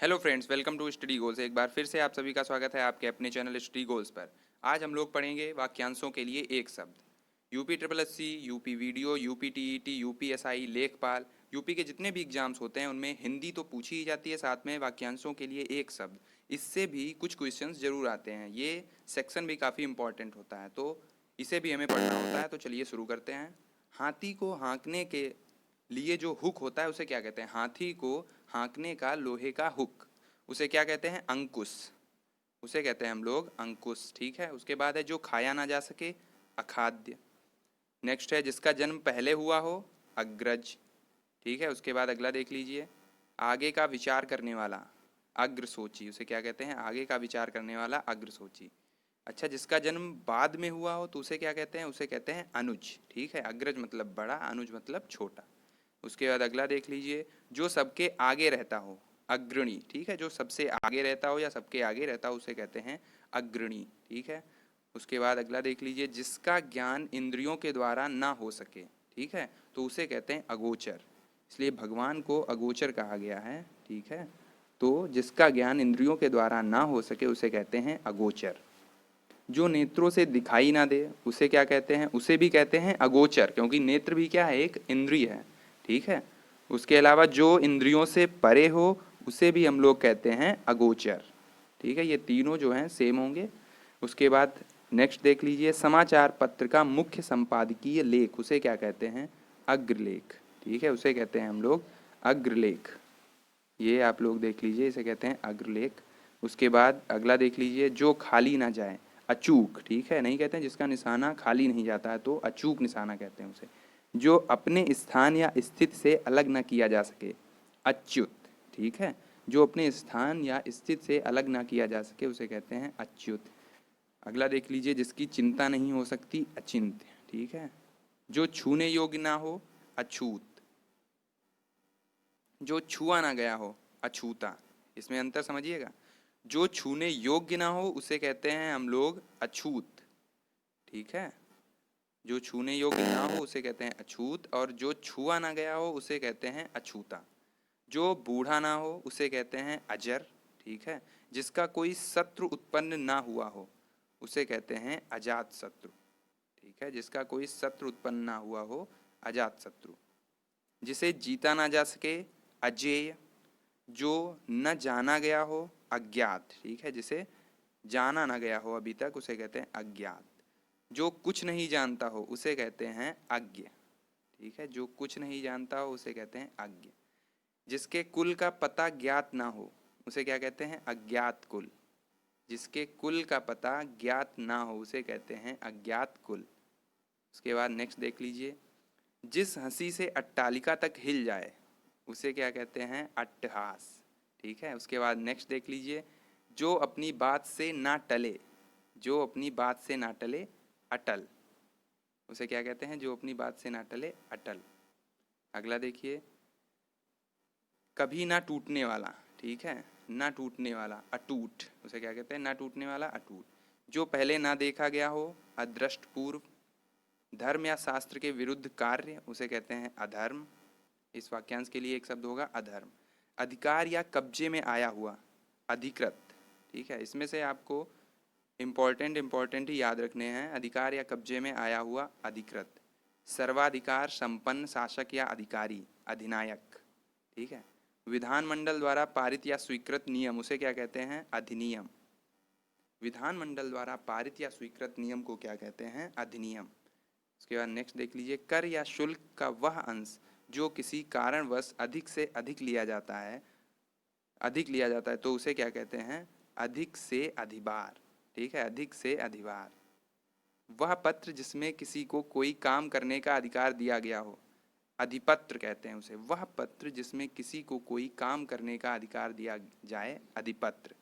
Hello friends, welcome to Study Goals. एक बार फिर से आप सभी का स्वागत है आपके अपने चैनल स्टडी गोल्स पर। आज हम लोग पढ़ेंगे वाक्यांशों के लिए एक शब्द। UP triple S C, UP VDO, UP TET, UP SI, लेखपाल, यूपी के जितने भी एग्जाम्स होते हैं उनमें हिंदी तो पूछी ही जाती है, साथ में वाक्यांशों के लिए एक शब्द, इससे भी कुछ क्वेश्चंस जरूर आते हैं। ये सेक्शन भी काफ़ी इंपॉर्टेंट होता है, तो इसे भी हमें पढ़ना होता है। तो चलिए शुरू करते हैं। हाथी को हाँकने के लिए जो हुक होता है उसे क्या कहते हैं? हाथी को हाँकने का लोहे का हुक, उसे क्या कहते हैं? अंकुश। उसे कहते हैं हम लोग अंकुश। ठीक है। उसके बाद है जो खाया ना जा सके, अखाद्य। नेक्स्ट है जिसका जन्म पहले हुआ हो, अग्रज। ठीक है। उसके बाद अगला देख लीजिए, आगे का विचार करने वाला, अग्रसोची। उसे क्या कहते हैं? आगे का विचार करने वाला, अग्रसोची। अच्छा, जिसका जन्म बाद में हुआ हो तो उसे क्या कहते हैं? उसे कहते हैं अनुज। ठीक है। अग्रज मतलब बड़ा, अनुज मतलब छोटा। उसके बाद अगला देख लीजिए, जो सबके आगे रहता हो, अग्रणी। ठीक है। जो सबसे आगे रहता हो या सबके आगे रहता हो उसे कहते हैं अग्रणी। ठीक है। उसके बाद अगला देख लीजिए, जिसका ज्ञान इंद्रियों के द्वारा ना हो सके। ठीक है। तो उसे कहते हैं अगोचर, इसलिए भगवान को अगोचर कहा गया है। ठीक है। तो जिसका ज्ञान इंद्रियों के द्वारा ना हो सके उसे कहते हैं अगोचर। जो नेत्रों से दिखाई ना दे उसे क्या कहते हैं? उसे भी कहते हैं अगोचर, क्योंकि नेत्र भी क्या है? एक इंद्रिय है। ठीक है। उसके अलावा जो इंद्रियों से परे हो उसे भी हम लोग कहते हैं अगोचर। ठीक है। ये तीनों जो हैं सेम होंगे। उसके बाद नेक्स्ट देख लीजिए, समाचार पत्र का मुख्य संपादकीय लेख, उसे क्या कहते हैं? अग्रलेख। ठीक है। उसे कहते हैं हम लोग अग्रलेख। ये आप लोग देख लीजिए, इसे कहते हैं अग्रलेख। उसके बाद अगला देख लीजिए, जो खाली ना जाए, अचूक। ठीक है। नहीं कहते हैं जिसका निशाना खाली नहीं जाता है तो अचूक निशाना कहते हैं उसे। जो अपने स्थान या स्थिति से अलग ना किया जा सके, अच्युत। ठीक है। जो अपने स्थान या स्थिति से अलग ना किया जा सके उसे कहते हैं अच्युत। अगला देख लीजिए, जिसकी चिंता नहीं हो सकती, अचिंत्य। ठीक है। जो छूने योग्य ना हो, अछूत। जो छुआ ना गया हो, अछूता। इसमें अंतर समझिएगा। जो छूने योग्य ना हो उसे कहते हैं हम लोग अछूत। ठीक है। जो छूने योग्य ना हो उसे कहते हैं अछूत, और जो छुआ ना गया हो उसे कहते हैं अछूता। जो बूढ़ा ना हो उसे कहते हैं अजर। ठीक है। जिसका कोई शत्रु उत्पन्न ना हुआ हो उसे कहते हैं अजात शत्रु। ठीक है। जिसका कोई शत्रु उत्पन्न ना हुआ हो, अजात शत्रु। जिसे जीता ना जा सके, अजेय। जो न जाना गया हो, अज्ञात। ठीक है। जिसे जाना ना गया हो अभी तक उसे कहते हैं अज्ञात। जो कुछ नहीं जानता हो उसे कहते हैं अज्ञ। ठीक है। जो कुछ नहीं जानता हो उसे कहते हैं अज्ञ। जिसके कुल का पता ज्ञात ना हो उसे क्या कहते हैं? अज्ञात कुल। जिसके कुल का पता ज्ञात ना हो उसे कहते हैं अज्ञात कुल। उसके बाद नेक्स्ट देख लीजिए, जिस हंसी से अट्टालिका तक हिल जाए उसे क्या कहते हैं? अट्टहास। ठीक है। उसके बाद नेक्स्ट देख लीजिए, जो अपनी बात से ना टले, जो अपनी बात से ना टले, अटल। उसे क्या कहते हैं? जो अपनी बात से ना टले, अटल। अगला देखिए, कभी ना टूटने वाला। ठीक है। ना टूटने वाला, अटूट। उसे क्या कहते हैं? ना टूटने वाला, अटूट। जो पहले ना देखा गया हो, अदृष्ट पूर्व। धर्म या शास्त्र के विरुद्ध कार्य उसे कहते हैं अधर्म। इस वाक्यांश के लिए एक शब्द होगा अधर्म। अधिकार या कब्जे में आया हुआ, अधिकृत। ठीक है। इसमें से आपको इम्पोर्टेंट ही याद रखने हैं। अधिकार या कब्जे में आया हुआ, अधिकृत। सर्वाधिकार संपन्न शासक या अधिकारी, अधिनायक। ठीक है। विधानमंडल द्वारा पारित या स्वीकृत नियम उसे क्या कहते हैं? अधिनियम। विधानमंडल द्वारा पारित या स्वीकृत नियम को क्या कहते हैं? अधिनियम। उसके बाद नेक्स्ट देख लीजिए, कर या शुल्क का वह अंश जो किसी कारणवश अधिक से अधिक लिया जाता है, तो उसे क्या कहते हैं? अधिक से अधिभार। ठीक है। अधिक से अधिभार। वह पत्र जिसमें किसी को कोई काम करने का अधिकार दिया गया हो, अधिपत्र कहते हैं उसे। वह पत्र जिसमें किसी को कोई काम करने का अधिकार दिया जाए, अधिपत्र।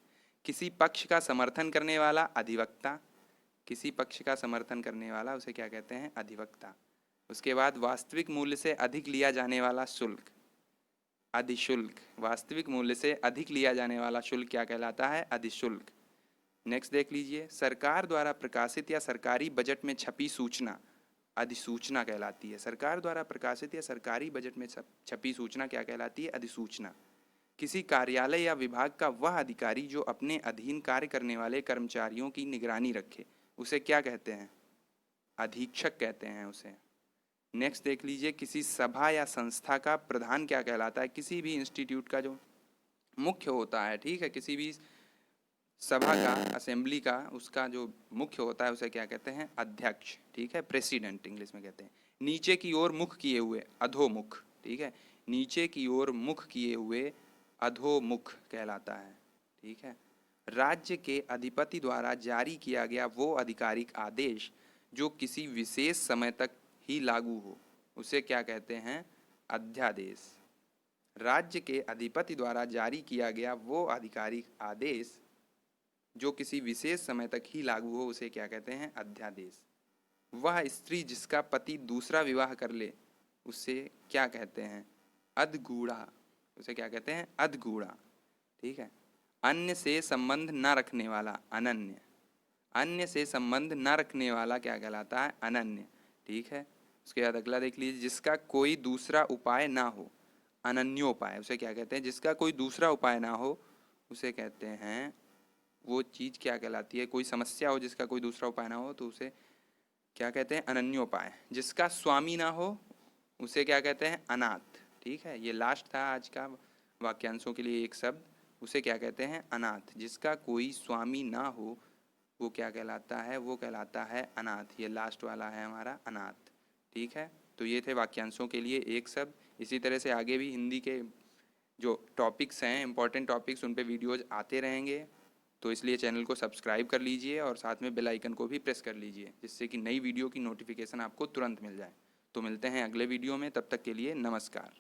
किसी पक्ष का समर्थन करने वाला, अधिवक्ता। किसी पक्ष का समर्थन करने वाला उसे क्या कहते हैं? अधिवक्ता। उसके बाद वास्तविक मूल्य से अधिक लिया जाने वाला शुल्क, अधिशुल्क। वास्तविक मूल्य से अधिक लिया जाने वाला शुल्क क्या कहलाता है? अधिशुल्क। नेक्स्ट देख लीजिए, सरकार द्वारा प्रकाशित या सरकारी बजट में छपी सूचना, अधिसूचना कहलाती है। सरकार द्वारा प्रकाशित या सरकारी बजट में छपी सूचना क्या कहलाती है? अधिसूचना। किसी कार्यालय या विभाग का वह अधिकारी जो अपने अधीन कार्य करने वाले कर्मचारियों की निगरानी रखे, उसे क्या कहते हैं? अधीक्षक कहते हैं उसे। नेक्स्ट देख लीजिए, किसी सभा या संस्था का प्रधान क्या कहलाता है? किसी भी इंस्टीट्यूट का जो मुख्य होता है, ठीक है, किसी भी सभा का, असेंबली का, उसका जो मुख्य होता है उसे क्या कहते हैं? अध्यक्ष, ठीक है, प्रेसिडेंट इंग्लिश में कहते हैं। नीचे की ओर मुख किए हुए, अधोमुख, ठीक है, नीचे की ओर मुख किए हुए अधोमुख कहलाता है, ठीक है। राज्य के अधिपति द्वारा जारी किया गया वो आधिकारिक आदेश जो किसी विशेष समय तक ही लागू हो, उसे क्या कहते हैं? अध्यादेश। राज्य के अधिपति द्वारा जारी किया गया वो आधिकारिक आदेश जो किसी विशेष समय तक ही लागू हो, उसे क्या कहते हैं? अध्यादेश। वह स्त्री जिसका पति दूसरा विवाह कर ले, उसे क्या कहते हैं? अधगूढ़ा। उसे क्या कहते हैं? अधगूढ़ा, ठीक है। अन्य से संबंध न रखने वाला, अनन्य। अन्य से संबंध न रखने वाला क्या कहलाता है? अनन्य, ठीक है। उसके बाद अगला देख लीजिए, जिसका कोई दूसरा उपाय ना हो, अनन्योपाय, उसे क्या कहते हैं? जिसका कोई दूसरा उपाय ना हो, उसे कहते हैं, वो चीज़ क्या कहलाती है? कोई समस्या हो जिसका कोई दूसरा उपाय ना हो, तो उसे क्या कहते हैं? अनन्योपाय। जिसका स्वामी ना हो, उसे क्या कहते हैं? अनाथ, ठीक है। ये लास्ट था आज का वाक्यांशों के लिए एक शब्द, उसे क्या कहते हैं? अनाथ। जिसका कोई स्वामी ना हो वो क्या कहलाता है? वो कहलाता है अनाथ। ये लास्ट वाला है हमारा, अनाथ, ठीक है। तो ये थे वाक्यांशों के लिए एक शब्द। इसी तरह से आगे भी हिंदी के जो टॉपिक्स हैं, इंपॉर्टेंट टॉपिक्स, उन पे वीडियोज आते रहेंगे। तो इसलिए चैनल को सब्सक्राइब कर लीजिए और साथ में बेल आइकन को भी प्रेस कर लीजिए, जिससे कि नई वीडियो की नोटिफिकेशन आपको तुरंत मिल जाए। तो मिलते हैं अगले वीडियो में, तब तक के लिए नमस्कार।